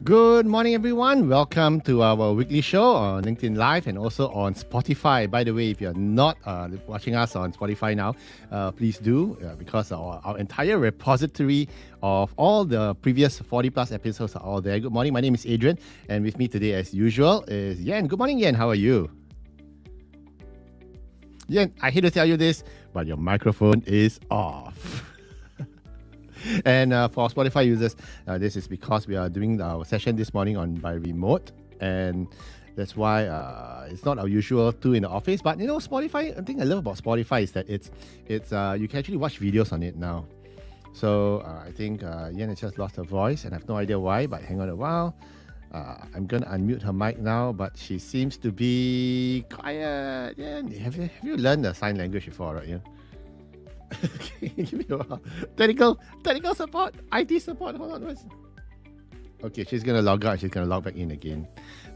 Good morning, everyone. Welcome to our weekly show on LinkedIn Live and also on Spotify. By the way, if you're not watching us on Spotify now, please do because our entire repository of all the previous 40 plus episodes are all there. Good morning. My name is Adrian, and with me today, as usual, is Yen. Good morning, Yen. How are you? Yen, I hate to tell you this, but your microphone is off. And for Spotify users, this is because we are doing our session this morning by remote, and that's why it's not our usual 2 in the office. But you know, Spotify. The thing I love about Spotify is that it's you can actually watch videos on it now. So I think Yen has just lost her voice, and I have no idea why. But hang on a while. I'm gonna unmute her mic now, but she seems to be quiet. Yen, have you learned the sign language before, right? Yeah. Okay, give me a while. Technical support, IT support. Hold on, okay, she's gonna log out. She's gonna log back in again.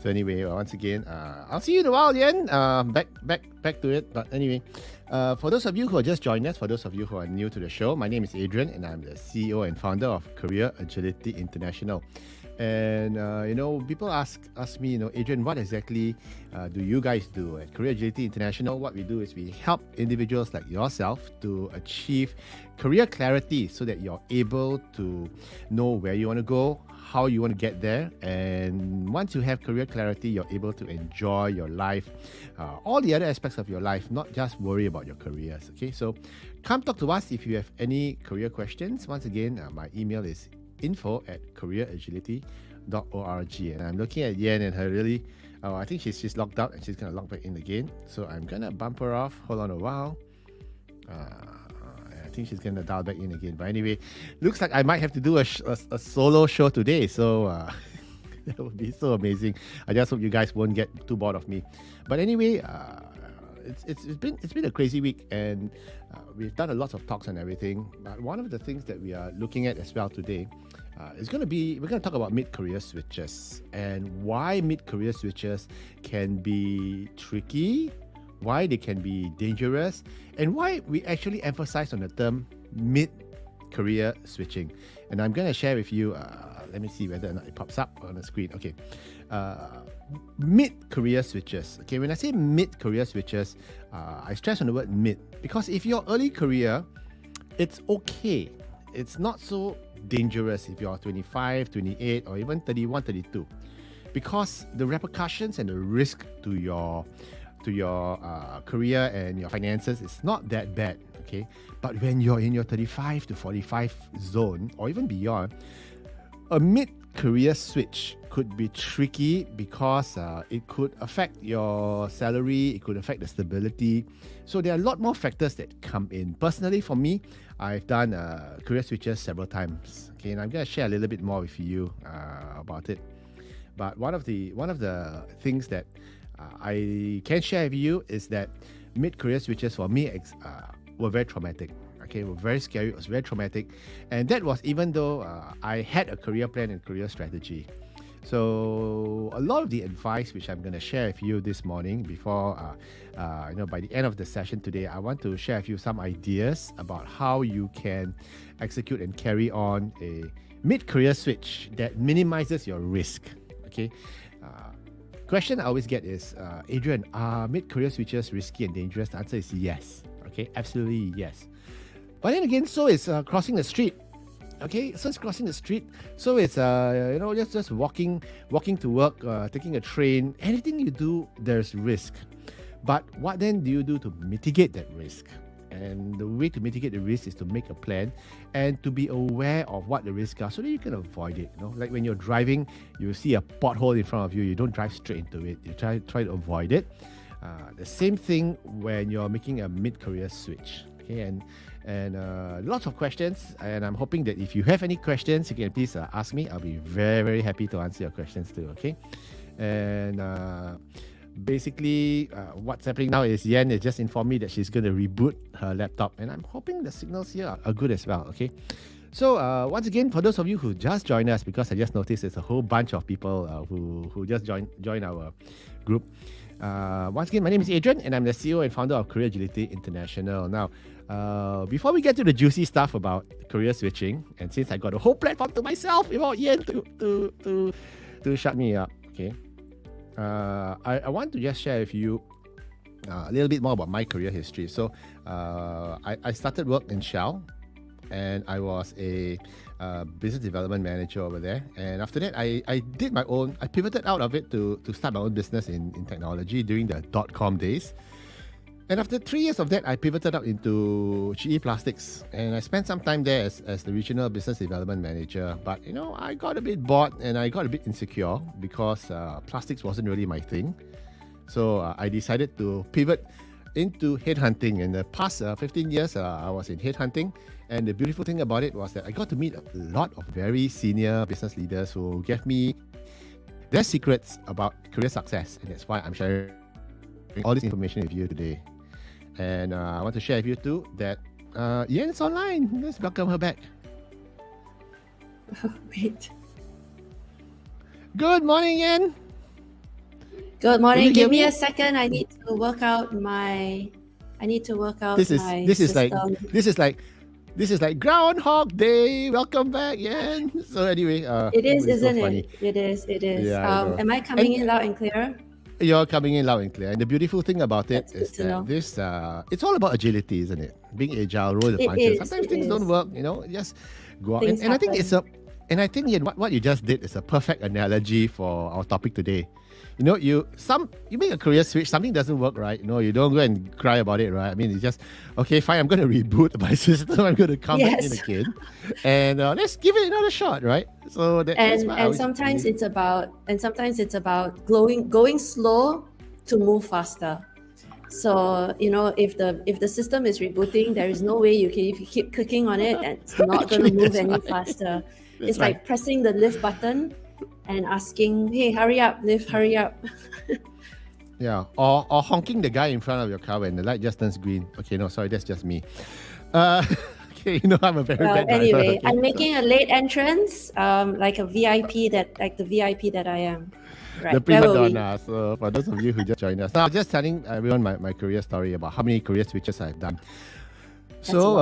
So anyway, once again, I'll see you in a while, Yen. Back to it. But anyway, for those of you who are just joining us, for those of you who are new to the show, my name is Adrian, and I'm the CEO and founder of Career Agility International. And people ask me, Adrian, what exactly do you guys do at Career Agility International? What we do is we help individuals like yourself to achieve career clarity so that you're able to know where you want to go, how you want to get there. And once you have career clarity, you're able to enjoy your life, all the other aspects of your life, not just worry about your careers. Okay, so come talk to us if you have any career questions. Once again, my email is info@careeragility.org, and I'm looking at Yen and her really. I think she's logged out and she's gonna log back in again. So I'm gonna bump her off. Hold on a while. I think she's gonna dial back in again. But anyway, looks like I might have to do a solo show today. So that would be so amazing. I just hope you guys won't get too bored of me. But anyway, it's been a crazy week, and we've done a lot of talks and everything. But one of the things that we are looking at as well today is we're going to talk about mid-career switches and why mid-career switches can be tricky, why they can be dangerous, and why we actually emphasize on the term mid-career switching. And I'm going to share with you. Let me see whether or not it pops up on the screen. Okay. Mid-career switches. Okay, when I say mid-career switches, I stress on the word mid because if you're early career, it's okay. It's not so dangerous if you're 25, 28, or even 31, 32, because the repercussions and the risk to your career and your finances is not that bad. Okay, but when you're in your 35 to 45 zone or even beyond, a mid-career switch could be tricky because it could affect your salary, it could affect the stability. So there are a lot more factors that come in. Personally, for me, I've done career switches several times. Okay, and I'm going to share a little bit more with you about it. But one of the things that I can share with you is that mid-career switches for me were very traumatic. Okay, were very scary. It was very traumatic, and that was even though I had a career plan and career strategy. So a lot of the advice which I'm going to share with you this morning, before by the end of the session today, I want to share with you some ideas about how you can execute and carry on a mid-career switch that minimizes your risk. Okay. Question I always get is, Adrian, are mid-career switches risky and dangerous? The answer is yes. Okay, absolutely yes. But then again, so is crossing the street. Okay, so it's crossing the street. So it's just walking to work, taking a train. Anything you do, there's risk. But what then do you do to mitigate that risk? And the way to mitigate the risk is to make a plan and to be aware of what the risks are so that you can avoid it. Like when you're driving, you see a pothole in front of you, you don't drive straight into it. You try to avoid it. The same thing when you're making a mid-career switch. Okay, and lots of questions, and I'm hoping that if you have any questions, you can please ask me. I'll be very, very happy to answer your questions too. Okay, and basically what's happening now is Yen has just informed me that she's going to reboot her laptop, and I'm hoping the signals here are good as well. Okay, so once again, for those of you who just joined us, because I just noticed there's a whole bunch of people who just joined our group. Once again, my name is Adrian, and I'm the CEO and founder of Career Agility International. Now, before we get to the juicy stuff about career switching, and since I got a whole platform to myself, Ian to shut me up, okay? I want to just share with you a little bit more about my career history. So, I started work in Shell, and I was a business development manager over there. And after that, I pivoted out of it to start my own business in technology during the .com days. And after 3 years of that, I pivoted up into GE Plastics, and I spent some time there as the regional business development manager. But I got a bit bored and I got a bit insecure because plastics wasn't really my thing. So I decided to pivot into headhunting. In the past 15 years, I was in headhunting, and the beautiful thing about it was that I got to meet a lot of very senior business leaders who gave me their secrets about career success, and that's why I'm sharing all this information with you today. And I want to share with you too that Yen is online. Let's welcome her back. Oh, wait. Good morning, Yen. Good morning. Give me a second. I need to work out my. This is like Groundhog Day. Welcome back, Yen. So anyway, it is, isn't so it? It is. Yeah, am I coming in loud and clear? You're coming in loud and clear. And the beautiful thing about it is that this, it's all about agility, isn't it? Being agile, roll the punches. Sometimes things don't work, just go out. And I think what you just did is a perfect analogy for our topic today. You make a career switch, something doesn't work, right? You don't go and cry about it, right? I mean, it's just, okay, fine, I'm going to reboot my system. I'm going to come back in again. And let's give it another shot, right? So sometimes it's about going slow to move faster. So, if the system is rebooting, there is no way if you keep clicking on it, it's not going to move any faster. It's like pressing the lift button and asking, hey, hurry up, lift, hurry up. Yeah, or honking the guy in front of your car when the light just turns green. Okay, no, sorry, that's just me. Okay, I'm a very bad driver. Anyway, okay, I'm making a late entrance, like the VIP that I am. Right. The prima donna. So for those of you who just joined us, now I'm just telling everyone my career story about how many career switches I've done. So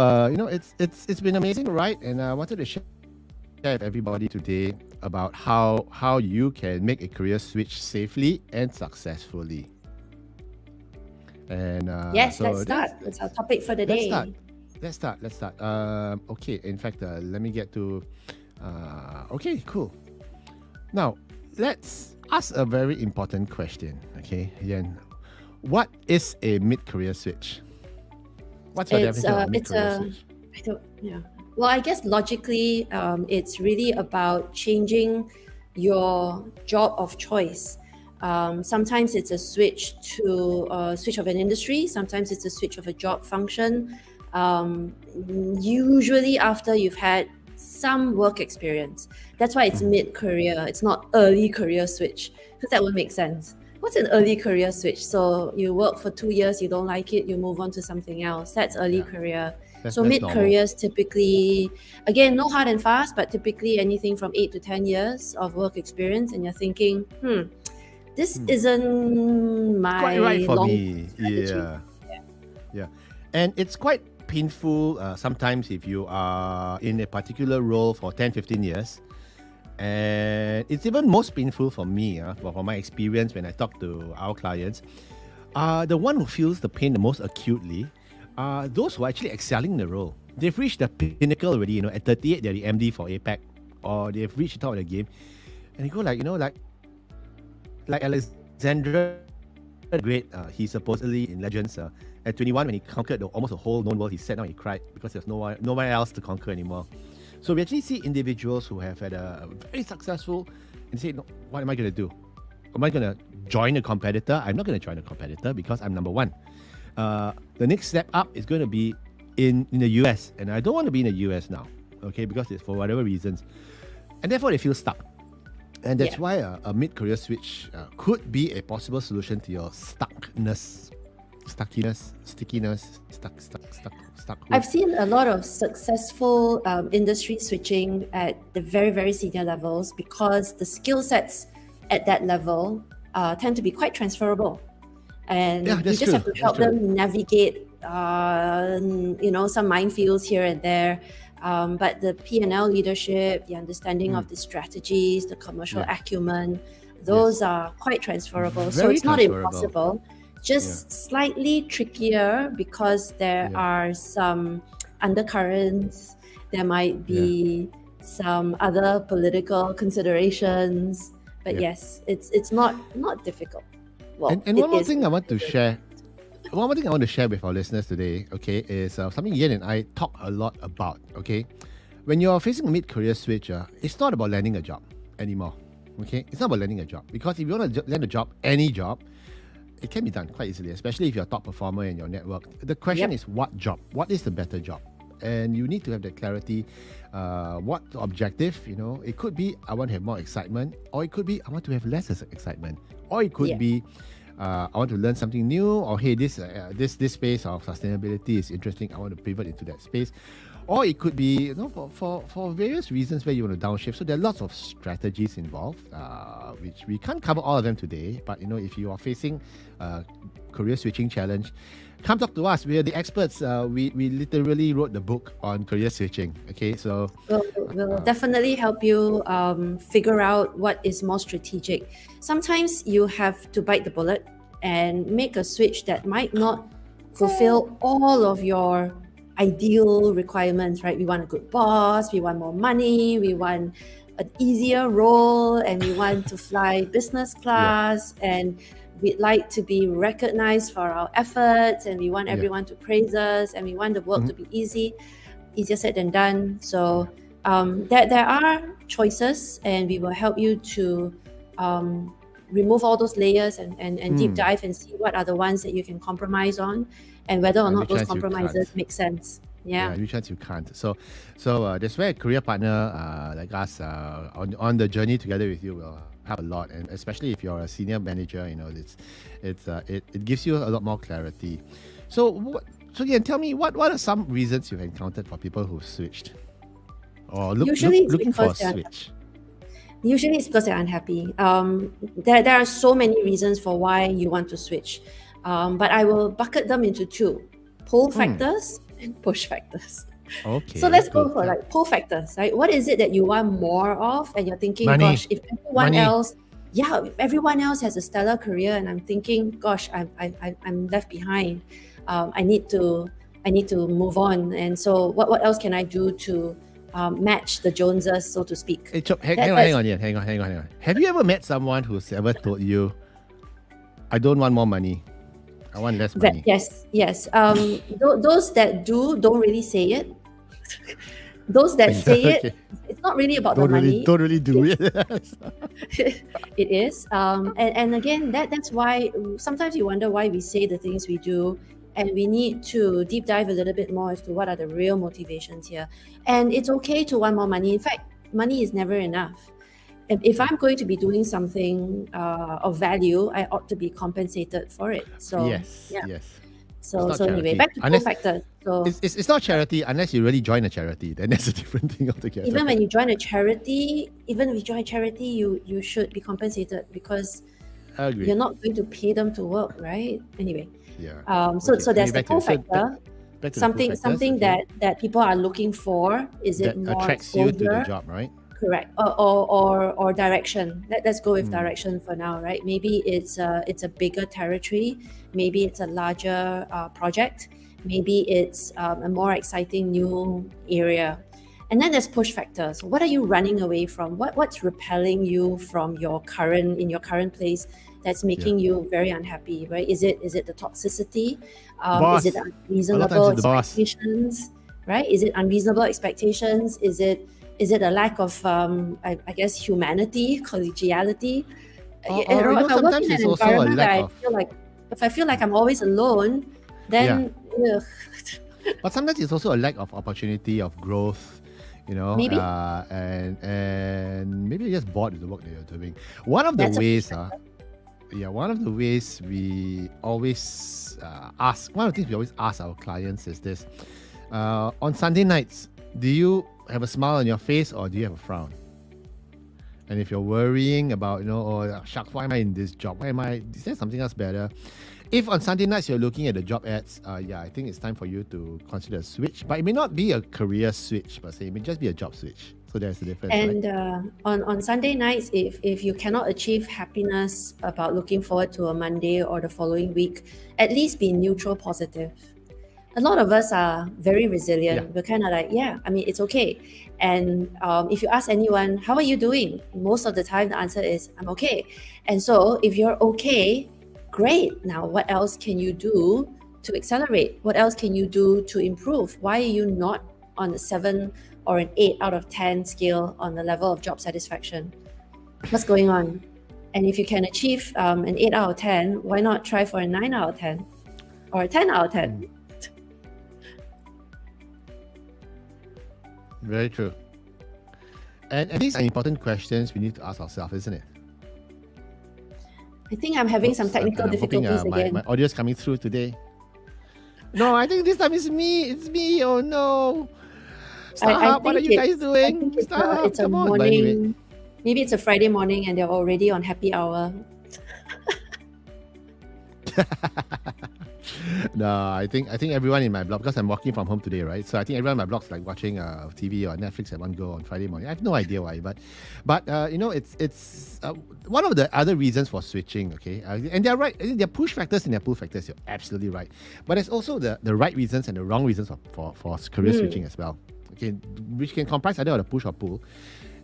it's been amazing, right? And I wanted to share with everybody today about how you can make a career switch safely and successfully. And let's start. That's our topic for the day. Let's start. Okay, in fact, let me get to. Okay, cool. Now let's ask a very important question. Okay, Yen, what is a mid-career switch? What's your definition of a mid-career switch? Well, I guess logically, it's really about changing your job of choice. Sometimes it's a switch of an industry. Sometimes it's a switch of a job function. Usually after you've had some work experience. That's why it's mid-career. It's not early career switch, because that would make sense. What's an early career switch? So you work for 2 years, you don't like it, you move on to something else. That's early career. So mid-careers typically, again, no hard and fast, but typically anything from 8 to 10 years of work experience, and you're thinking, this isn't my quite right for me. Yeah. And it's quite painful sometimes if you are in a particular role for 10, 15 years. And it's even most painful for me, for my experience when I talk to our clients. The one who feels the pain the most acutely are those who are actually excelling in the role. They've reached the pinnacle already. At 38, they're the MD for APAC, or they've reached the top of the game. And you go like Alexander the Great, he supposedly in Legends, at 21 when he conquered almost the whole known world, he sat down and he cried because there's nowhere else to conquer anymore. So we actually see individuals who have had a very successful and say, no, what am I going to do? Am I going to join a competitor? I'm not going to join a competitor because I'm number one. The next step up is going to be in the US, and I don't want to be in the US now, okay, because it's for whatever reasons. And therefore they feel stuck. And that's why a mid-career switch could be a possible solution to your stickiness. I've seen a lot of successful industry switching at the very, very senior levels because the skill sets at that level tend to be quite transferable. and Yeah, you that's just true. have to That's help true. them navigate, some minefields here and there. But the P&L leadership, the understanding of the strategies, the commercial Yeah. acumen, those are quite transferable. So Very it's not transferable. impossible, just slightly trickier because there Yeah. are some undercurrents. There might be some other political considerations. But Yeah. yes, it's not difficult. Well, And it one more is. thing I want to share. One more thing I want to share with our listeners today, okay, is something Yen and I talk a lot about, okay? When you're facing a mid-career switch, it's not about landing a job anymore, okay? It's not about landing a job. Because if you want to land a job, any job, it can be done quite easily, especially if you're a top performer in your network. The question is what job? What is the better job? And you need to have that clarity. What objective, it could be I want to have more excitement, or it could be I want to have less excitement, or it could be I want to learn something new, or hey, this space of sustainability is interesting. I want to pivot into that space, or it could be for various reasons where you want to downshift. So there are lots of strategies involved, which we can't cover all of them today. But if you are facing a career switching challenge, come talk to us. We are the experts. We literally wrote the book on career switching. Okay, so we'll definitely help you figure out what is more strategic. Sometimes you have to bite the bullet and make a switch that might not fulfill all of your ideal requirements, right? We want a good boss, we want more money, we want an easier role, and we want to fly business class, and we'd like to be recognized for our efforts, and we want everyone to praise us, and we want the work to be easier said than done. So there are choices, and we will help you to remove all those layers and deep dive and see what are the ones that you can compromise on, and whether or not those compromises make sense. Yeah, which ones you can't. So that's where a career partner like us on the journey together with you will help a lot, and especially if you're a senior manager, it gives you a lot more clarity. So again, tell me what are some reasons you've encountered for people who've switched or looking for a switch? Usually it's because they're unhappy. There are so many reasons for why you want to switch, but I will bucket them into two: pull factors and push factors. Okay. So let's go for pull factors, right? What is it that you want more of, and you're thinking, money. Gosh, if everyone else has a stellar career, and I'm thinking, gosh, I'm left behind. I need to move on. And so what else can I do to match the Joneses, so to speak? Hey, Chop, hang on. Have you ever met someone who's ever told you, I don't want more money, I want less money? Yes. Those that don't really say it. Those that say it, it's not really about the money. Don't really do it. It is. And again, that's why sometimes you wonder why we say the things we do, and we need to deep dive a little bit more as to what are the real motivations here. And it's okay to want more money. In fact, money is never enough. If I'm going to be doing something of value, I ought to be compensated for it. So yes. So anyway, back to pull factors. So it's not charity unless you really join a charity. Then that's a different thing altogether. Even when you join a charity, you should be compensated, because you're not going to pay them to work, right? Anyway. Yeah. So there's the pull factor. Something that people are looking for. Is it more attracts you to the job, right? Correct. Or direction. Let's go with direction for now, right? Maybe it's a bigger territory. Maybe it's a larger project. Maybe it's a more exciting new area. And then there's push factors. What are you running away from? What's repelling you from your current place that's making you very unhappy, right? Is it the toxicity? Is it unreasonable expectations? Right? Is it unreasonable expectations? Is it a lack of I guess humanity, collegiality? Sometimes it's also a lack of. If I feel like I'm always alone, then but sometimes it's also a lack of opportunity, of growth, maybe. And maybe you're just bored with the work that you're doing. One of the ways we always ask, one of the things we always ask our clients is this: on Sunday nights, do you have a smile on your face, or do you have a frown? And if you're worrying about, shucks, why am I in this job? Is there something else better? If on Sunday nights you're looking at the job ads, I think it's time for you to consider a switch. But it may not be a career switch per se. It may just be a job switch. So there's the difference, And right? on Sunday nights, if you cannot achieve happiness about looking forward to a Monday or the following week, at least be neutral positive. A lot of us are very resilient. Yeah. We're kind of like, yeah, I mean, it's okay. And if you ask anyone, how are you doing? Most of the time, the answer is, I'm okay. And so if you're okay, great. Now, what else can you do to accelerate? What else can you do to improve? Why are you not on a 7 or an 8 out of 10 scale on the level of job satisfaction? What's going on? And if you can achieve an 8 out of 10, why not try for a 9 out of 10 or a 10 out of 10? Very true. And these are important questions we need to ask ourselves, isn't it? I think I'm having some technical I'm hoping, difficulties again. my audio is coming through today. No, I think this time it's me. It's me. Oh no. Stop. What are you guys doing? I think Stop. it's a Come on. But morning. anyway. Maybe it's a Friday morning and they're already on happy hour. No, I think everyone in my blog, because I'm working from home today, right? So I think everyone in my blog's like watching TV or Netflix at one go on Friday morning. I have no idea why, but it's one of the other reasons for switching. Okay, and they're right. There are push factors and there are pull factors. You're absolutely right. But there's also the right reasons and the wrong reasons for career switching as well. Okay, which can comprise either of the push or pull.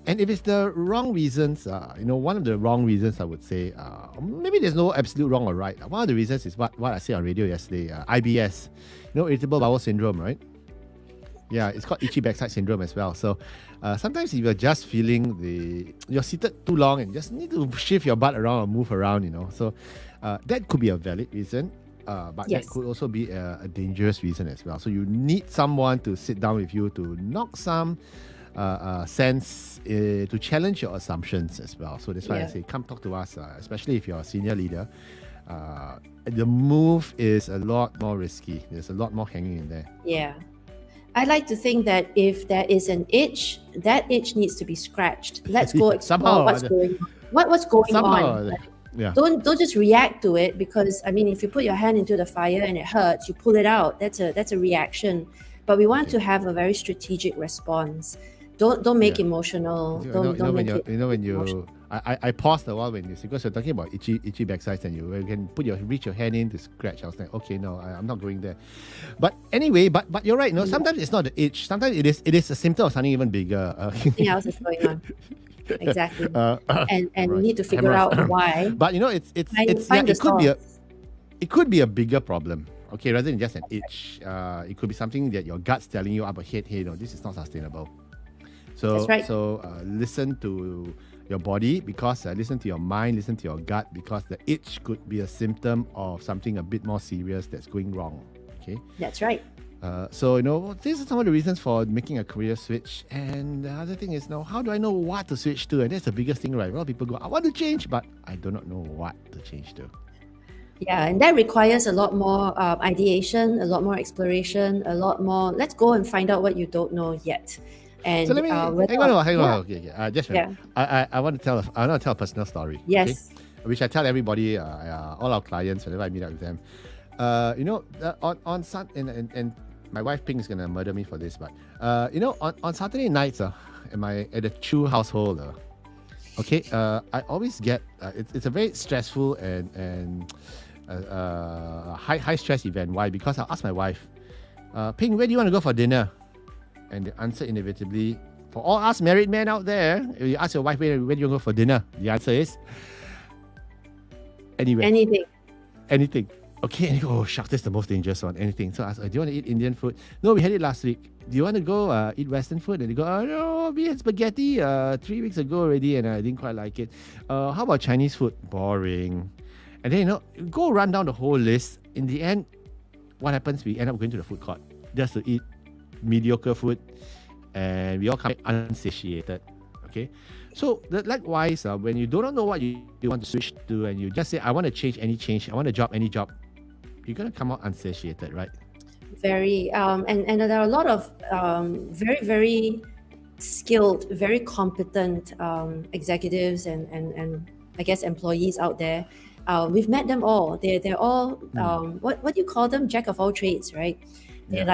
And if it's the wrong reasons, one of the wrong reasons I would say, maybe there's no absolute wrong or right. One of the reasons is what I said on radio yesterday, IBS, irritable bowel syndrome, right? Yeah, it's called itchy backside syndrome as well. So sometimes if you're just feeling you're seated too long and you just need to shift your butt around or move around, so that could be a valid reason. But Yes. that could also be a dangerous reason as well. So you need someone to sit down with you to knock some sense to challenge your assumptions as well. So that's why I say, come talk to us, especially if you're a senior leader. The move is a lot more risky. There's a lot more hanging in there. Yeah. I like to think that if there is an itch, that itch needs to be scratched. Let's go explore Somehow, what's going on. What's going on? Like, Yeah. don't just react to it, because I mean, if you put your hand into the fire and it hurts, you pull it out. That's a reaction. But we want to have a very strategic response. Don't make emotional. Don't make it. Emotional. I paused a while when you, because you're talking about itchy backsides and you can reach your hand in to scratch. I was like, okay, no, I'm not going there. But anyway, but you're right. No, sometimes it's not the itch. Sometimes it is a symptom of something even bigger. Something else is going on. Exactly. And right. we need to figure out why. But it could be a bigger problem. Okay, rather than just an itch, it could be something that your gut's telling you up ahead. Hey, no, this is not sustainable. So, That's right. So listen to your body, because listen to your mind, listen to your gut, because the itch could be a symptom of something a bit more serious that's going wrong. Okay. That's right. So these are some of the reasons for making a career switch. And the other thing is, now, how do I know what to switch to? And that's the biggest thing, right? A lot of people go, I want to change, but I do not know what to change to. Yeah, and that requires a lot more ideation, a lot more exploration, a lot more. Let's go and find out what you don't know yet. And so let me hang on. Okay. Just yeah. I want to tell a personal story. Yes. Okay? Which I tell everybody, all our clients whenever I meet up with them. On Sunday, and my wife Ping is gonna murder me for this, but on Saturday nights, at the Chu household, okay, I always get it's a very stressful and high stress event. Why? Because I'll ask my wife, Ping, where do you want to go for dinner? And the answer inevitably, for all us married men out there, if you ask your wife, where do you want to go for dinner? The answer is anywhere. Anything. Okay, and you go, oh shucks, that's the most dangerous one. Anything. So I ask, do you want to eat Indian food? No, we had it last week. Do you want to go eat Western food? And they go, oh no, we had spaghetti 3 weeks ago already and I didn't quite like it. How about Chinese food? Boring. And then, go run down the whole list. In the end, what happens? We end up going to the food court just to eat mediocre food, and we all come unsatiated. Okay, so likewise, when you don't know what you want to switch to, and you just say, I want to change, I want a job, any job, you're gonna come out unsatiated, right? Very and there are a lot of very, very skilled, very competent executives and I guess employees out there We've met them all. They're all Mm. what do you call them? Jack of all trades, right? Yeah.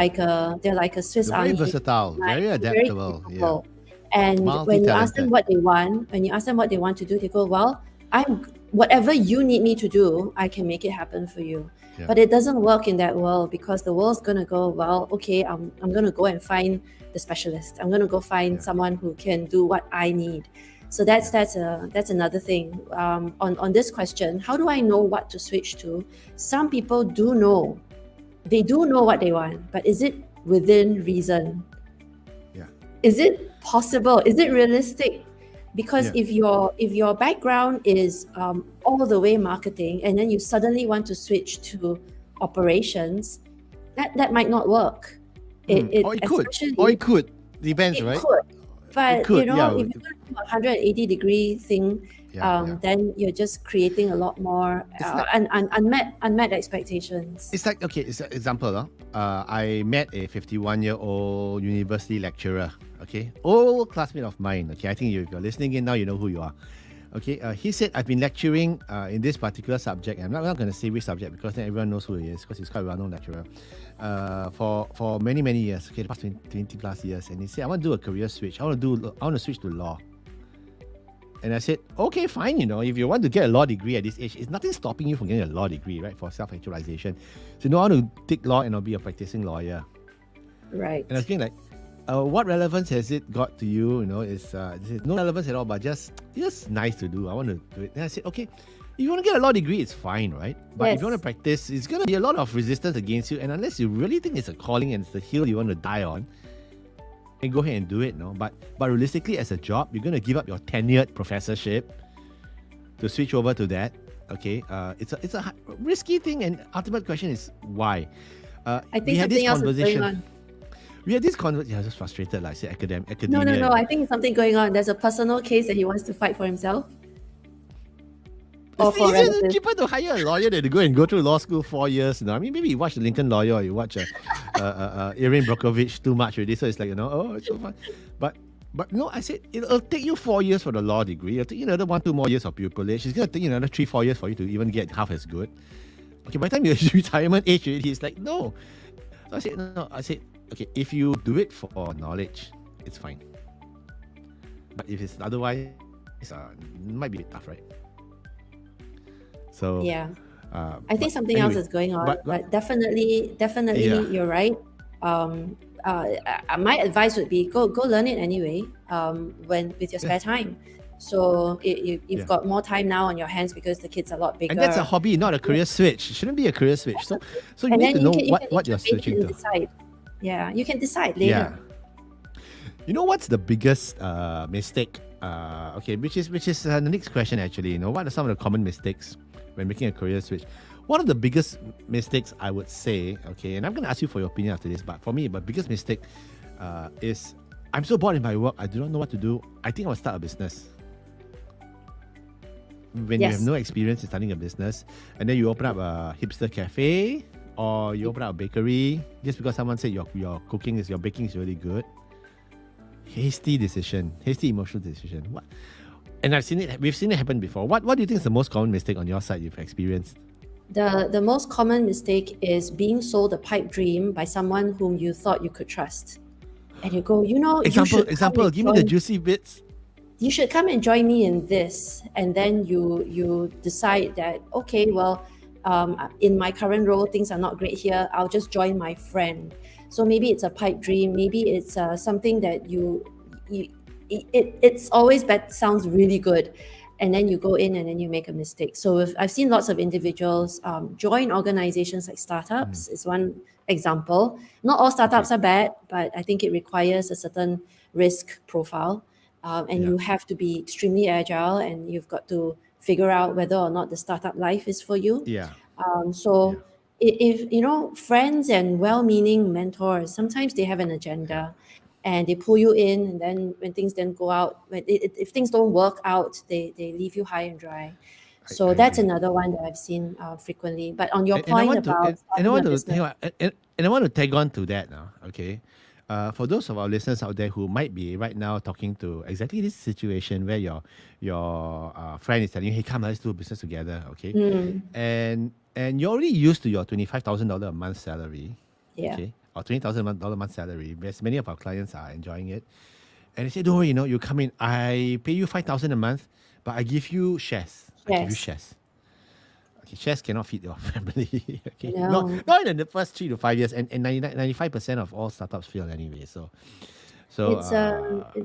They're like a Swiss They're very Army, versatile, like very very adaptable. Yeah. capable. And when you ask them Multi-talented. what they want, when you ask them what they want to do, they go, "Well, I'm whatever you need me to do, I can make it happen for you." Yeah. But it doesn't work in that world because the world's gonna go, well, okay, I'm gonna go and find the specialist. I'm gonna go find Yeah. someone who can do what I need. So that's another thing. On this question, how do I know what to switch to? Some people do know. They do know what they want, but is it within reason? Yeah. Is it possible? Is it realistic? Because Yeah. if your background is all the way marketing, and then you suddenly want to switch to operations, that might not work. Or it could. Especially Or it could. Depends, it right? could, It but could. Yeah. if you're going to do a 180-degree thing, Yeah. then you're just creating a lot more It's like unmet expectations. It's like, okay, it's an example. I met a 51-year-old university lecturer, okay? Old classmate of mine, okay? I think if you're listening in now, you know who you are. Okay, he said, I've been lecturing in this particular subject. I'm not going to say which subject because then everyone knows who he is because he's quite a well-known lecturer for many, many years, okay, the past 20 plus years. And he said, I want to do a career switch. I want to switch to law. And I said, okay, fine, if you want to get a law degree at this age, it's nothing stopping you from getting a law degree, right, for self-actualization. So, I want to take law and I'll be a practicing lawyer. Right. And I was thinking, like, what relevance has it got to you? It's no relevance at all, but just nice to do. I want to do it. And I said, okay, if you want to get a law degree, it's fine, right? But if you want to practice, it's going to be a lot of resistance against you. And unless you really think it's a calling and it's the hill you want to die on, and go ahead and do it, no? But realistically, as a job, you're going to give up your tenured professorship to switch over to that. Okay, it's a risky thing, and ultimate question is why. I think something else is going on. We had this conversation. Yeah, I was just frustrated, like I said, academia. No. I think something going on. There's a personal case that he wants to fight for himself. It's easier, cheaper to hire a lawyer than to go through law school 4 years. I mean, maybe you watch the Lincoln Lawyer or you watch Erin Brockovich too much already. So it's like, oh, it's so fun. But no, I said it'll take you 4 years for the law degree. It'll take you another 1-2 more years of pupillage. It's going to take you another 3-4 years for you to even get half as good. Okay, by the time you're retirement age, he's like, no. So I said, no. I said, okay, if you do it for knowledge, it's fine. But if it's otherwise, it might be a bit tough, right? So yeah, I think something else is going on, but definitely, yeah. You're right. My advice would be go learn it anyway. With your spare time. So you've got more time now on your hands because the kids are a lot bigger. And that's a hobby, not a career switch. It shouldn't be a career switch. So you need to know what you're switching to. Decide. Yeah, you can decide later. Yeah. You know what's the biggest mistake? Okay, which is the next question actually. What are some of the common mistakes when making a career switch? One of the biggest mistakes I would say, okay, and I'm going to ask you for your opinion after this, but for me, the biggest mistake is I'm so bored in my work, I do not know what to do. I think I'll start a business. When you have no experience in starting a business, and then you open up a hipster cafe or you open up a bakery just because someone said your baking is really good. Hasty emotional decision. What? And we've seen it happen before. What do you think is the most common mistake on your side you've experienced? The most common mistake is being sold a pipe dream by someone whom you thought you could trust. And you go, example, give me the juicy bits. You should come and join me in this. And then you decide that, okay, well, in my current role, things are not great here. I'll just join my friend. So maybe it's a pipe dream. Maybe it's something that it's always sounds really good. And then you go in and then you make a mistake. So I've seen lots of individuals join organizations like startups is one example. Not all startups are bad, but I think it requires a certain risk profile. And you have to be extremely agile, and you've got to figure out whether or not the startup life is for you. If friends and well-meaning mentors, sometimes they have an agenda and they pull you in, and then when things then go out, if things don't work out, they leave you high and dry. So that's another one that I've seen frequently. But on your point about I want to tag on to that now. Okay, For those of our listeners out there who might be right now talking to exactly this situation where your friend is telling you, "Hey, come, let's do business together," okay, Mm, and you're already used to your $25,000 a month salary, yeah. okay, or $20,000 a month salary. As many of our clients are enjoying it, and they say, "Don't worry, you come in, I pay you 5,000 a month, but I give you shares. I give you Yes. shares." Okay, shares cannot feed your family. Okay, not No. not in the first 3 to 5 years, and 95% of all startups fail anyway. So It's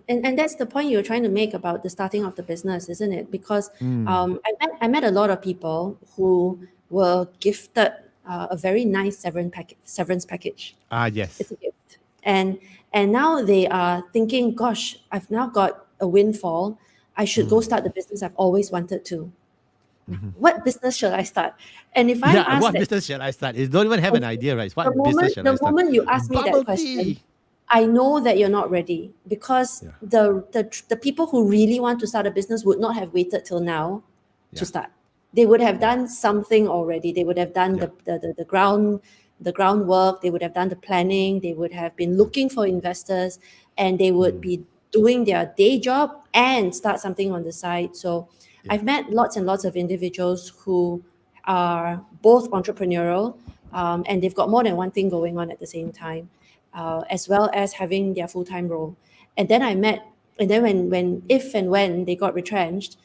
and that's the point you're trying to make about the starting of the business, isn't it? Because I met a lot of people who were gifted a very nice severance package. It's yes. a gift, and now they are thinking, "Gosh, I've now got a windfall. I should go start the business I've always wanted to. What business should I start?" And if I'm Yeah, asked what that, business shall I start? Is don't even have an idea, right? the What business moment shall I the start? moment you ask me that Bubble question, tea. I know that you're not ready, because Yeah, the people who really want to start a business would not have waited till now to yeah, start. They would have yeah, done something already. They would have done yeah, the groundwork. They would have done the planning. They would have been looking for investors, and they would be doing their day job and start something on the side. So yeah. I've met lots and lots of individuals who are both entrepreneurial, and they've got more than one thing going on at the same time, as well as having their full-time role. And then when if and when they got retrenched,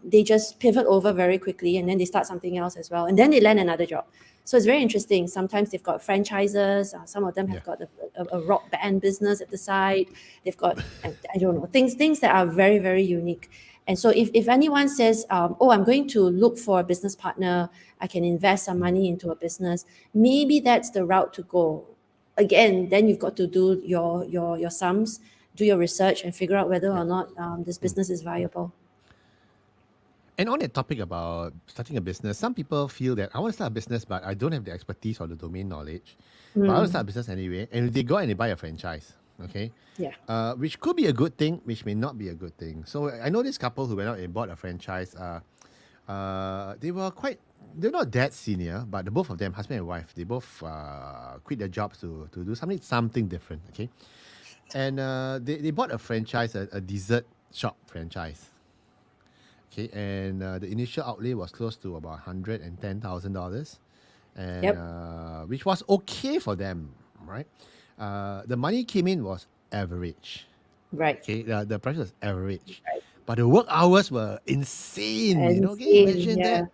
they just pivot over very quickly, and then they start something else as well, and then they land another job. So it's very interesting. Sometimes they've got franchises. Some of them Yeah. have got a rock band business at the side. They've got, I don't know, things that are very, very unique. And so if anyone says, "Oh, I'm going to look for a business partner, I can invest some money into a business," maybe that's the route to go. Again, then you've got to do your sums, do your research, and figure out whether Yeah. or not this business is viable. And on that topic about starting a business, some people feel that I want to start a business, but I don't have the expertise or the domain knowledge. But I want to start a business anyway, and they go and they buy a franchise, okay? Yeah. Which could be a good thing, which may not be a good thing. So I know this couple who went out and bought a franchise. They were they're not that senior, but the both of them, husband and wife, they both quit their jobs to do something different, okay? And they bought a franchise, a dessert shop franchise. Okay, and the initial outlay was close to about $110,000, and Yep. which was okay for them, right? The money came in was average. Right. Okay, the price was average, Right. but the work hours were insane. Can you Insane. imagine Yeah. that?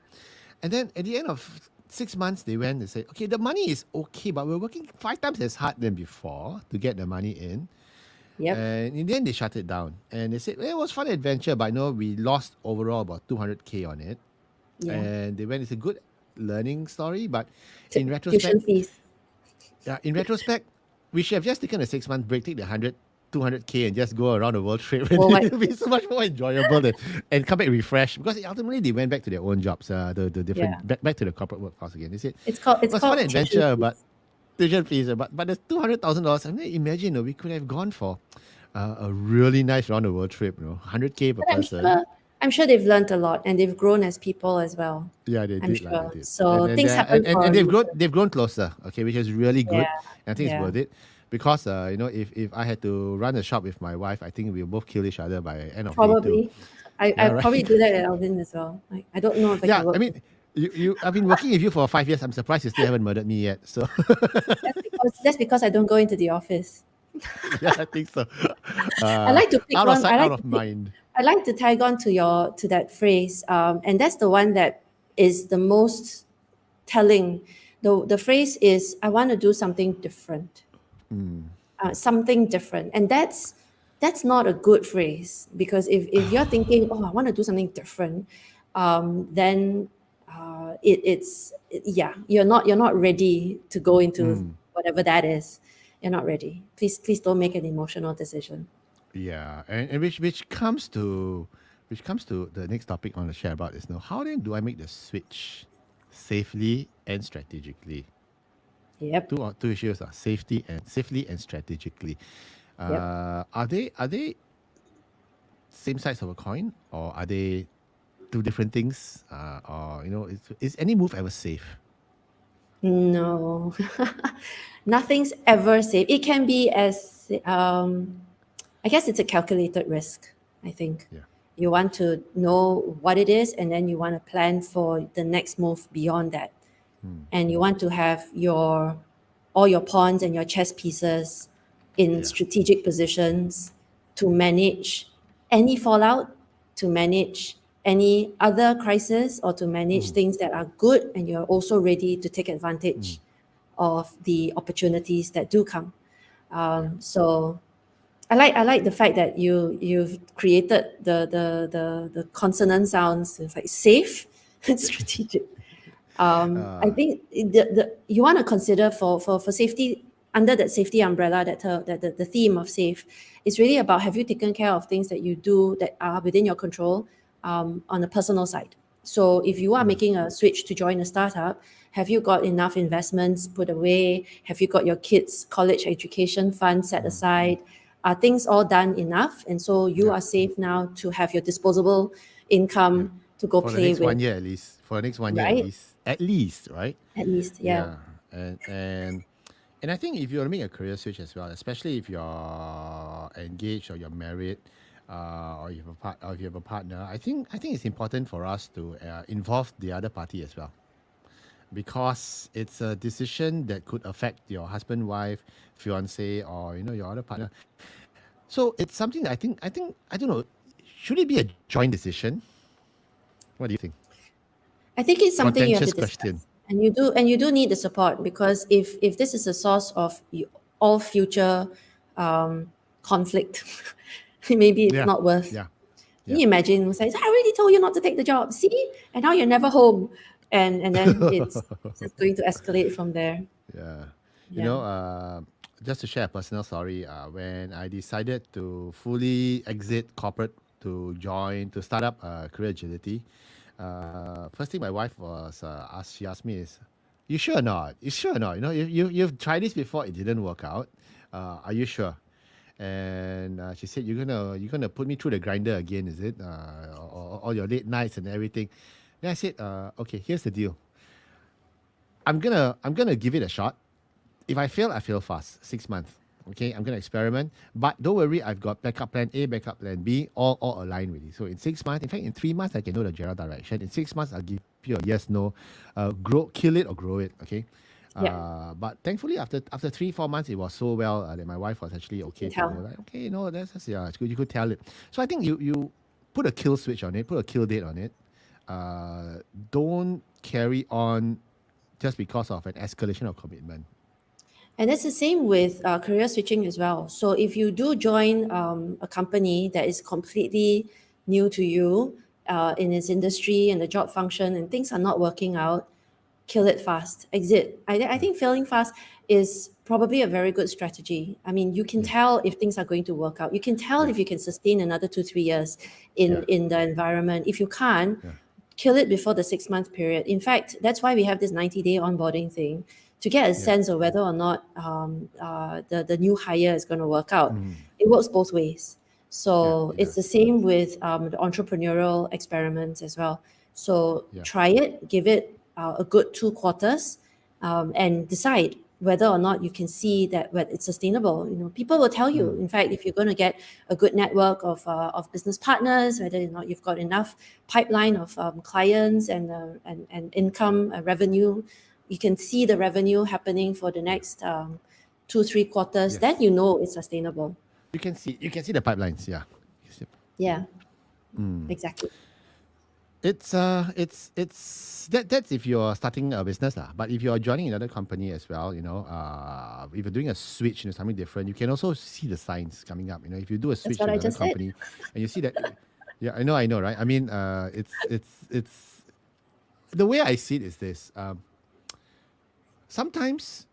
And then at the end of 6 months, they went and said, "Okay, the money is okay, but we're working 5 times as hard than before to get the money in." Yep. And in the end, they shut it down. And they said, well, it was fun adventure, but no, we lost overall about 200K on it. Yeah. And they went, it's a good learning story, but Tuition fees. in retrospect, we should have just taken a 6 month break, take the 200K and just go around the world trip. And Worldwide. it would be so much more enjoyable and come back refreshed, because ultimately they went back to their own jobs, the Yeah. different, back to the corporate workforce again. They said, It's it was fun called tuition adventure, but fees. tuition fees, but the $200,000. I mean, imagine we could have gone for a really nice round the world trip. 100K per But person. I'm sure they've learned a lot, and they've grown as people as well. Yeah, they I'm did, like they sure. did, So things happen for and a reason. they've grown closer. Okay, which is really good. Yeah. And I think it's Yeah. worth it, because if I had to run a shop with my wife, I think we'll both kill each other by end of day two. Probably. I Yeah, right. probably do that at Alvin as well. I don't know if I can Yeah, I work with. mean, I've been working with you for 5 years. I'm surprised you still haven't murdered me yet. So That's because I don't go into the office. yeah, I think so. I like to pick Out of one. sight, out of mind. I like to tag on to that phrase, and that's the one that is the most telling. The phrase is, "I want to do something different." Something different, and that's not a good phrase, because if you're thinking, "Oh, I want to do something different," then yeah, you're not ready to go into whatever that is. You're not ready. Please don't make an emotional decision. Yeah, and which comes to the next topic I want to share about is now, how then do I make the switch safely and strategically? Yep. Two issues are safely and strategically. Yep. Are they same sides of a coin, or are they two different things? Or is any move ever safe? No, nothing's ever safe. It can be as, I guess it's a calculated risk, I think. Yeah. You want to know what it is, and then you want to plan for the next move beyond that. And you want to have all your pawns and your chess pieces in Yeah. strategic positions to manage any fallout, to manage any other crisis, or to manage things that are good, and you're also ready to take advantage of the opportunities that do come. Yeah. So I like the fact that you've created the consonant sounds. It's like safe and strategic. I think you want to consider for safety, under that safety umbrella, that the theme of safe is really about, have you taken care of things that you do that are within your control, on the personal side. So if you are making a switch to join a startup, have you got enough investments put away? Have you got your kids' college education fund set aside? Are things all done enough? And so you Yeah. are safe now to have your disposable Yeah. income to go For the play next with, 1 year at least. For the next 1 year right? at least, right? At least, yeah. Yeah. And I think if you want to make a career switch as well, especially if you're engaged or you're married, or you have or if you have a partner, I think it's important for us to involve the other party as well, because it's a decision that could affect your husband, wife, fiance, or your other partner. So it's something that I think I don't know. Should it be a joint decision? What do you think? I think it's something you have to Contentious question. discuss, and you do need the support, because if this is a source of all future conflict, maybe it's Yeah. not worth. Yeah. Can Yeah. you imagine? It's like, I already told you not to take the job. See, and now you're never home, and then it's just going to escalate from there. Yeah. You Yeah. know, just to share a personal story, when I decided to fully exit corporate to start up career agility, first thing my wife she asked me is, "You sure or not? You sure or not? You've tried this before, it didn't work out. Are you sure?" And she said, "You're gonna put me through the grinder again, is it? All your late nights and everything." Then I said, "Okay, here's the deal. I'm gonna give it a shot. If I fail, I fail fast. 6 months. Okay, I'm gonna experiment. But don't worry, I've got backup plan A, backup plan B, all aligned with it. So in 6 months, in fact, in 3 months, I can know the general direction. In 6 months, I'll give you a yes, no, kill it or grow it. Okay." Yeah. But thankfully, after 3 4 months, it was so well that my wife was actually You okay can to go. tell. Like, okay, that's yeah, it's good. You could tell it. So I think you put a kill switch on it, put a kill date on it. Don't carry on just because of an escalation of commitment. And it's the same with career switching as well. So if you do join a company that is completely new to you, in its industry and the job function, and things are not working out, kill it fast, exit. I Yeah. think failing fast is probably a very good strategy. I mean, you can Yeah. tell if things are going to work out. You can tell Yeah. if you can sustain another 2 3 years in Yeah. in the environment. If you can't, Yeah. kill it before the 6 month period. In fact, that's why we have this 90-day onboarding thing, to get a Yeah. sense of whether or not the new hire is going to work out. Mm. It works both ways. Yeah. So It it's the does. same with the entrepreneurial experiments as well. So Yeah. try it, give it a good 2 quarters, and decide whether or not you can see that whether it's sustainable. People will tell you. Mm. In fact, if you're going to get a good network of business partners, whether or not you've got enough pipeline of clients and income revenue, you can see the revenue happening for the Yeah. next 2 3 quarters. Then Yes. you know it's sustainable. You can see the pipelines. Yeah. Yes, yep. Yeah, exactly. It's that's if you're starting a business lah. But if you're joining another company as well, if you're doing a switch into something different, you can also see the signs coming up. If you do a That's switch what to I another just said. company, and you see that, yeah, I know, right? I mean, it's the way I see it is this. Sometimes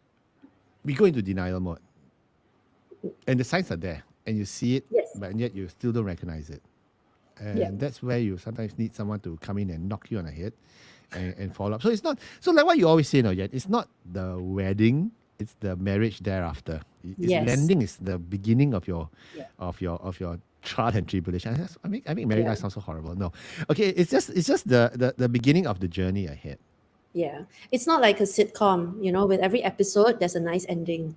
we go into denial mode, and the signs are there, and you see it, Yes. but yet you still don't recognize it. Yeah. And that's where you sometimes need someone to come in and knock you on the head and follow up. So it's not so like what you always say, no, yet it's not the wedding, it's the marriage thereafter. It's Yes. landing is the beginning of your Yeah. of your trial and tribulation. I make married Yeah. life sound so horrible. No. Okay, it's just the beginning of the journey ahead. Yeah, it's not like a sitcom, you know, with every episode there's a nice ending.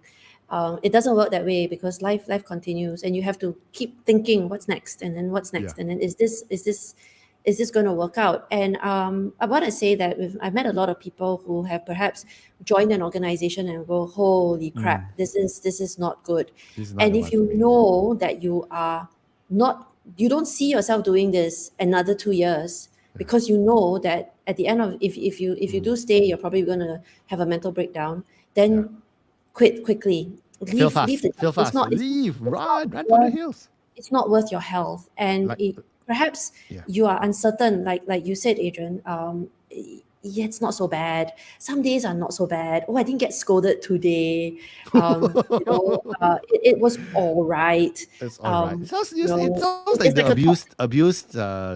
It doesn't work that way because life continues, and you have to keep thinking what's next, and then what's Yeah. next, and then is this going to work out? And I want to say that I've met a lot of people who have perhaps joined an organization and go, holy Mm. crap, this is not good. This is not And the if one for you me. know that you don't see yourself doing this another 2 years, because you know that at the end of, if you do stay, you're probably going to have a mental breakdown, Yeah. then quit quickly. Fail Leave fast. the job. Fail fast. Leave. It's not Run for the worth hills. it's not worth your health, and Like, perhaps yeah. you are uncertain, like you said, Adrian. Yeah, it's not so bad. Some days are not so bad. Oh, I didn't get scolded today. It was all right. It's all right. um, It sounds like it's the like a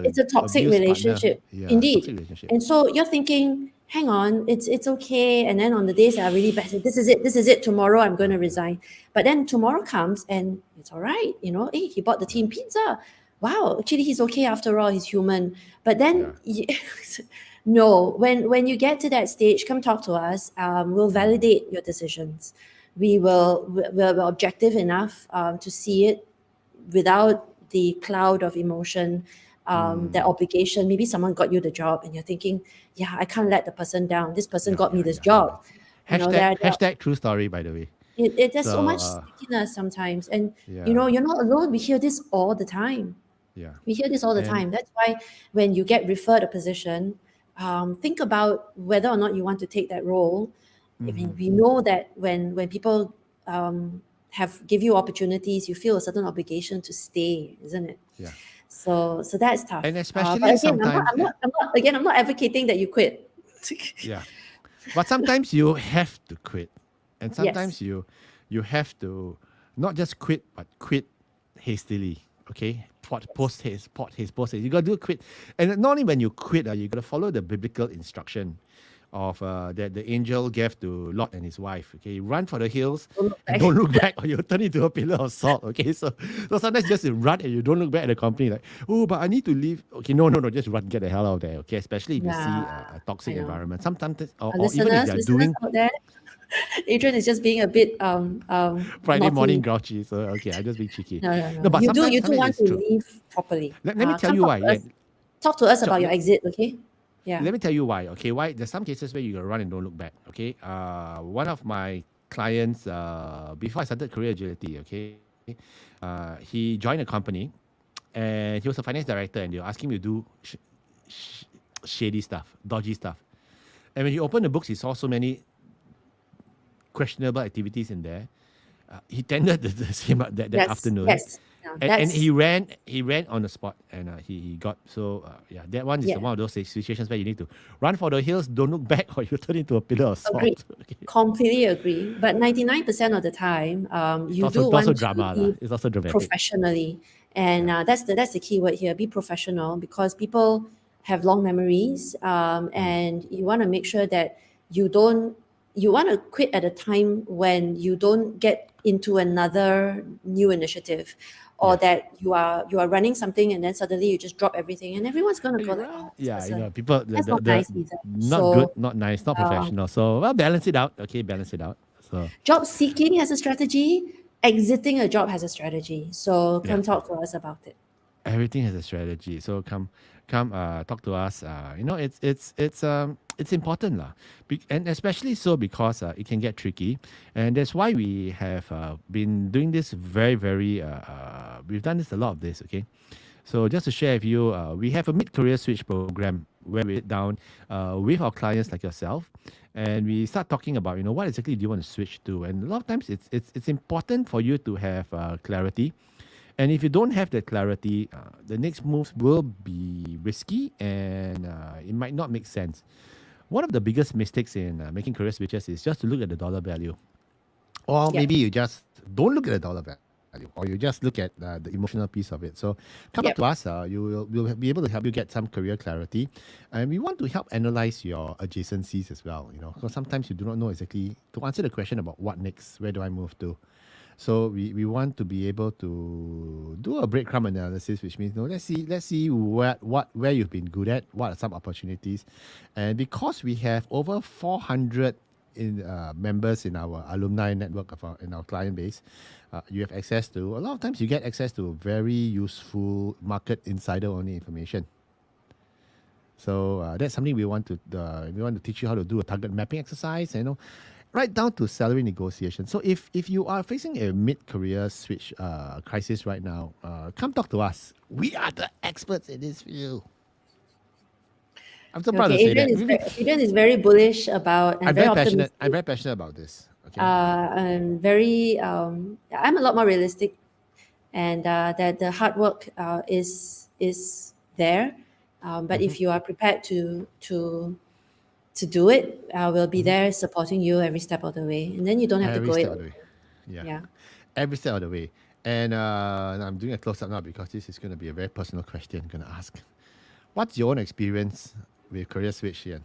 it's a toxic abused partner. relationship, Yeah, toxic indeed. relationship. And so you're thinking, hang on, it's okay. And then on the days that are really bad, this is it. Tomorrow I'm going to resign. But then tomorrow comes and it's all right. Hey, he bought the team pizza. Wow, actually he's okay after all. He's human. But then, Yeah. no, when you get to that stage, come talk to us. We'll validate your decisions. We're objective enough to see it without the cloud of emotion, that obligation. Maybe someone got you the job and you're thinking, yeah, I can't let the person down. This person got me this Yeah. job. Hashtag true story, by the way. There's so So, much stickiness sometimes. And, yeah, you're not alone. We hear this all the time. yeah. We hear this all the And time. That's why when you get referred a position, think about whether or not you want to take that role. I mean, we know that when people give you opportunities, you feel a certain obligation to stay, isn't it? yeah. So that's And tough. But especially again, sometimes, I'm not advocating that you quit. yeah. But sometimes you have to quit. And Yes. sometimes you have to not just quit, but quit hastily. Okay? Post haste. You got to do quit. And not only when you quit, you got to follow the biblical instruction of that the angel gave to Lot and his wife. Okay, run for the hills Don't look and back. don't look back, or you'll turn into a pillar of salt. Okay, so sometimes just run and you don't look back at the company, like, oh, but I need to leave. Okay, no, just run, get the hell out of there. Okay, especially if you see Yeah, a I toxic know. environment. Sometimes, Our or even if listeners, they're listeners doing out there, Adrian is just being a bit Friday morning naughty. grouchy. So okay, I just be cheeky. No, no, No, no. but You do sometimes want it's to true. leave properly. Let me tell Come you talk why. to us. Talk to us about your Let, exit, okay? Yeah. let me tell you why. Okay, why there's some cases where you gotta run and don't look back. Okay, one of my clients, before I started career agility, okay, he joined a company, and he was a finance director, and they were asking him to do sh- shady stuff, dodgy stuff. And when he opened the books, he saw so many questionable activities in there. He tendered the same that Yes. afternoon, Yes. Yeah, and that's he ran on the spot, and he got so yeah, that one is yeah. one of those situations where you need to run for the hills, don't look back, or you turn into a pillar of Agree. salt. Okay. Completely agree. But 99% of the time, you do It's also want to drama lah. leave It's also dramatic. professionally, and Yeah. that's the key word here. Be professional, because people have long memories, and you want to make sure that you don't. You want to quit at a time when you don't get into another new initiative, or Yes. that you are running something and then suddenly you just drop everything, and everyone's gonna go like, oh, this Yeah, person. people That's not the nice either. not good, So not nice, not uh, professional. So well, balance it out. Okay, balance it out. So job seeking has a strategy, exiting a job has a strategy. So yeah, come talk to us about it. everything has a strategy. So come talk to us. It's important lah. And especially so because it can get tricky, and that's why we have been doing this very we've done this a lot of this. Okay, so just to share with you, we have a mid-career switch program where we sit down with our clients like yourself, and we start talking about what exactly do you want to switch to, and a lot of times it's important for you to have clarity. And if you don't have that clarity, the next moves will be risky, and it might not make sense. One of the biggest mistakes in making career switches is just to look at the dollar value. Or Yep. maybe you just don't look at the dollar value, or you just look at the emotional piece of it. So come up Yep. to us. We'll be able to help you get some career clarity. And we want to help analyze your adjacencies as well, because sometimes you do not know exactly to answer the question about what next, where do I move to. So we want to be able to do a breadcrumb analysis, which means, let's see where you've been good at, what are some opportunities, and because we have over 400 members in our alumni network in our client base, you have access to, a lot of times you get access to very useful market insider only information. So that's something we want to teach you how to do a target mapping exercise, right down to salary negotiation. So if you are facing a mid-career switch crisis right now, come talk to us. We are the experts in this field. I'm so proud to Okay, say that. Adrian is very bullish about and I'm very very passionate. optimistic. I'm very passionate about this. Okay. And very, I'm a lot more realistic, and that the hard work is there. But Mm-hmm. if you are prepared to do it, we'll be Mm-hmm. there supporting you every step of the way, and then you don't have to Every go it step of the alone. way. Yeah. Yeah. Every step of the way. And I'm doing a close up now because this is going to be a very personal question I'm going to ask. What's your own experience with career switch, Ian?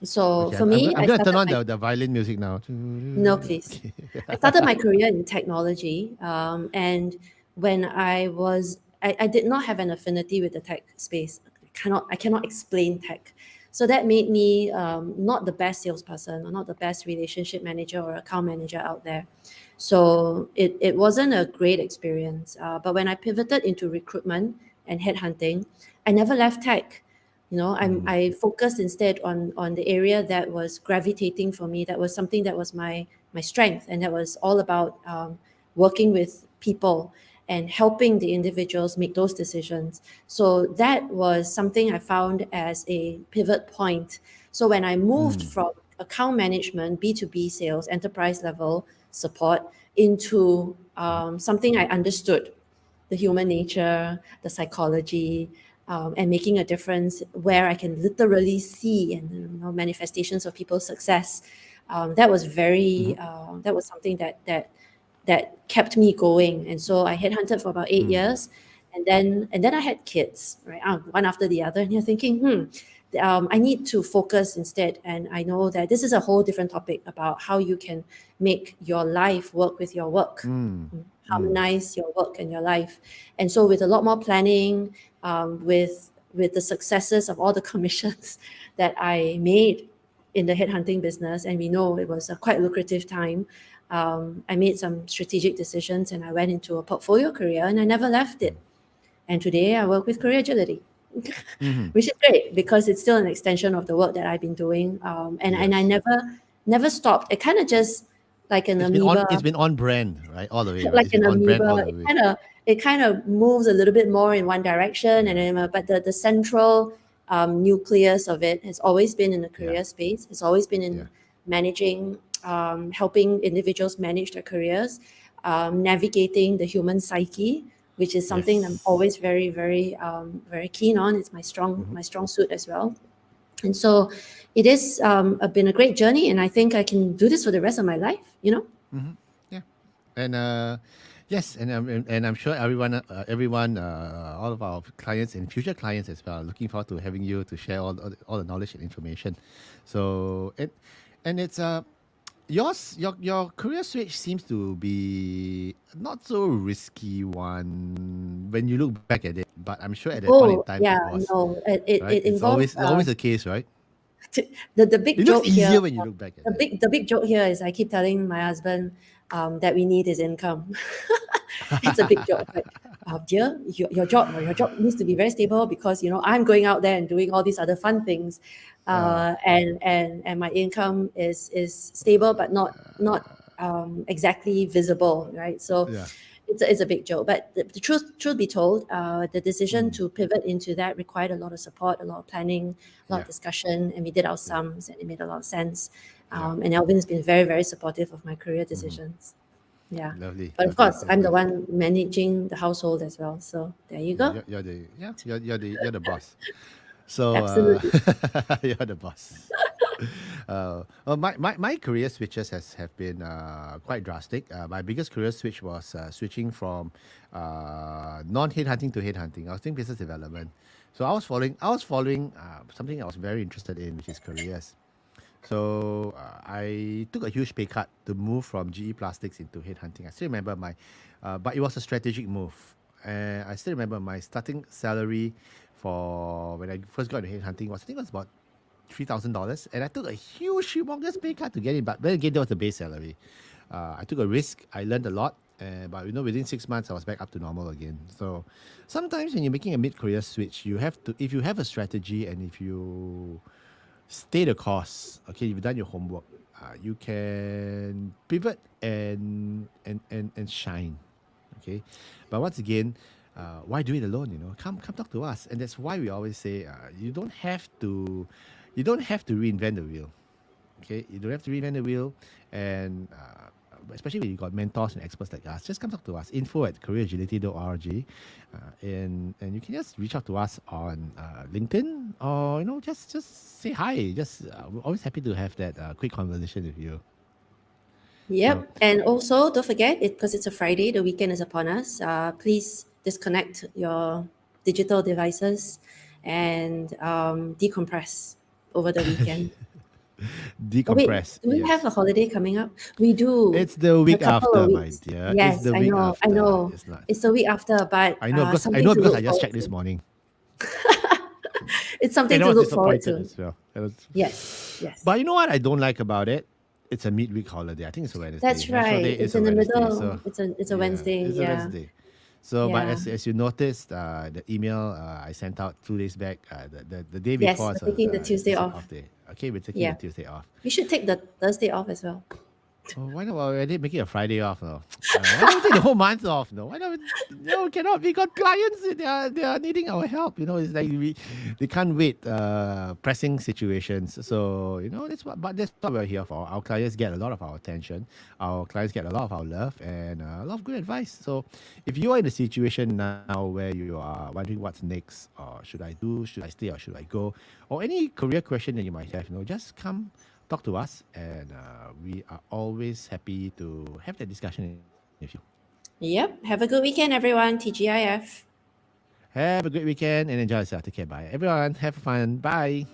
So Okay, for I'm me, I going to turn started on my the violin music now. no, please. Okay. I started my career in technology, and when I did not have an affinity with the tech space. I cannot explain tech, so that made me not the best salesperson or not the best relationship manager or account manager out there. So it wasn't a great experience. But when I pivoted into recruitment and headhunting, I never left tech. I focused instead on the area that was gravitating for me. That was something that was my strength, and that was all about working with people and helping the individuals make those decisions. So that was something I found as a pivot point. So when I moved from account management, B2B sales, enterprise level support into something I understood, the human nature, the psychology, and making a difference where I can literally see and manifestations of people's success. That was Mm-hmm. that was something that kept me going. And so I headhunted for about 8 years, and then I had kids, right, one after the other. And you're thinking, I need to focus instead. And I know that this is a whole different topic about how you can make your life work with your work, harmonize your work and your life. And so with a lot more planning, with the successes of all the commissions that I made in the headhunting business, and we know it was a quite lucrative time. I made some strategic decisions, and I went into a portfolio career, and I never left it. And today I work with career agility, Mm-hmm. which is great because it's still an extension of the work that I've been doing. And I Yes. never stopped. It kind of just like an amoeba, It's been on brand, right? All the way, right? like It's been an on brand amoeba. all the way. It kind of moves a little bit more in one direction, and Yeah. then but the central nucleus of it has always been in the Yeah. career space. It's always been Yeah. in managing, helping individuals manage their careers, navigating the human psyche, which is something I'm Yes. always very keen on. It's Mm-hmm. my strong suit as well. And so it is been a great journey, and I think I can do this for the rest of my life. Mm-hmm. Yeah. And yes, and I'm sure everyone, all of our clients and future clients as well, are looking forward to having you to share all the knowledge and information. So and it's your career switch seems to be not so risky one when you look back at it, but I'm sure at that point in Oh time yeah, it was, no, it, right. it involves It's always the case, right? the big It looks joke here. easier when you look back at it. The big joke here is I keep telling my husband that we need his income. It's a big joke. Like, dear, your job needs to be very stable because I'm going out there and doing all these other fun things, Uh, and my income is stable but not exactly visible, right? So yeah. it's a big joke. But the truth be told, the decision Mm, to pivot into that required a lot of support, a lot of planning, a lot yeah. of discussion, and we did our Yeah. sums, and it made a lot of sense. Yeah. And Alvin has been very, very supportive of my career Hmm. decisions. Yeah. Lovely. But of Lovely. course, That's I'm the good. one managing the household as well. So there you Yeah, go. you're the you're the boss. So Absolutely. you're the boss. Well, my career switches have been quite drastic. My biggest career switch was switching from non headhunting to headhunting. I was doing business development, so I was following something I was very interested in, which is careers. So I took a huge pay cut to move from GE Plastics into headhunting. I still remember but it was a strategic move. And I still remember my starting salary for when I first got into headhunting was, I think it was about $3,000. And I took a huge, humongous pay cut to get it. But then again, that was the base salary. I took a risk. I learned a lot. But within 6 months, I was back up to normal again. So sometimes when you're making a mid-career switch, you have to, if you have a strategy and if you stay the course. Okay, you've done your homework. You can pivot and shine. Okay, but once again, why do it alone? Come talk to us, and that's why we always say you don't have to reinvent the wheel. Okay, you don't have to reinvent the wheel, and especially when you got mentors and experts like us, just come talk to us. info@careeragility.org, and you can just reach out to us on LinkedIn, or just say hi. We're always happy to have that quick conversation with you. So Yep. And also, don't forget, because it's a Friday, the weekend is upon us. Please disconnect your digital devices and decompress over the weekend. Oh, wait, decompress. do we have Yes, a holiday coming up? We do. it's the In a week couple of after, my weeks. dear. It's Yes, the I week know. I after. know. It's not. It's the week after, but I something know to because I look just forward checked this to. morning, It's and something I to was look forward disappointed to. as well. Yes, yes. But you know what I don't like about it? It's a midweek holiday. I think it's a Wednesday. That's National Day right. is It's a in the Wednesday. middle. So It's a yeah, Wednesday. it's a Yeah. Wednesday. So, but Yeah. as you noticed, the email I sent out 2 days back, the day Yes, before, we're so taking the it's Tuesday just an off. off day. Okay, we're taking the Yeah. Tuesday off. We should take the Thursday off as well. Oh, why not already make it a Friday off? No? Why don't we take the whole month off? No, why don't we, no, cannot. We got clients. They are needing our help. It's like they can't wait. Pressing situations. So that's what we're here for. Our clients get a lot of our attention. Our clients get a lot of our love and a lot of good advice. So if you are in a situation now where you are wondering what's next, or should I stay, or should I go, or any career question that you might have, just come talk to us, and we are always happy to have that discussion with you. Yep. Have a good weekend, everyone. TGIF. Have a great weekend and enjoy yourself. Take care. Bye, everyone. Have fun. Bye.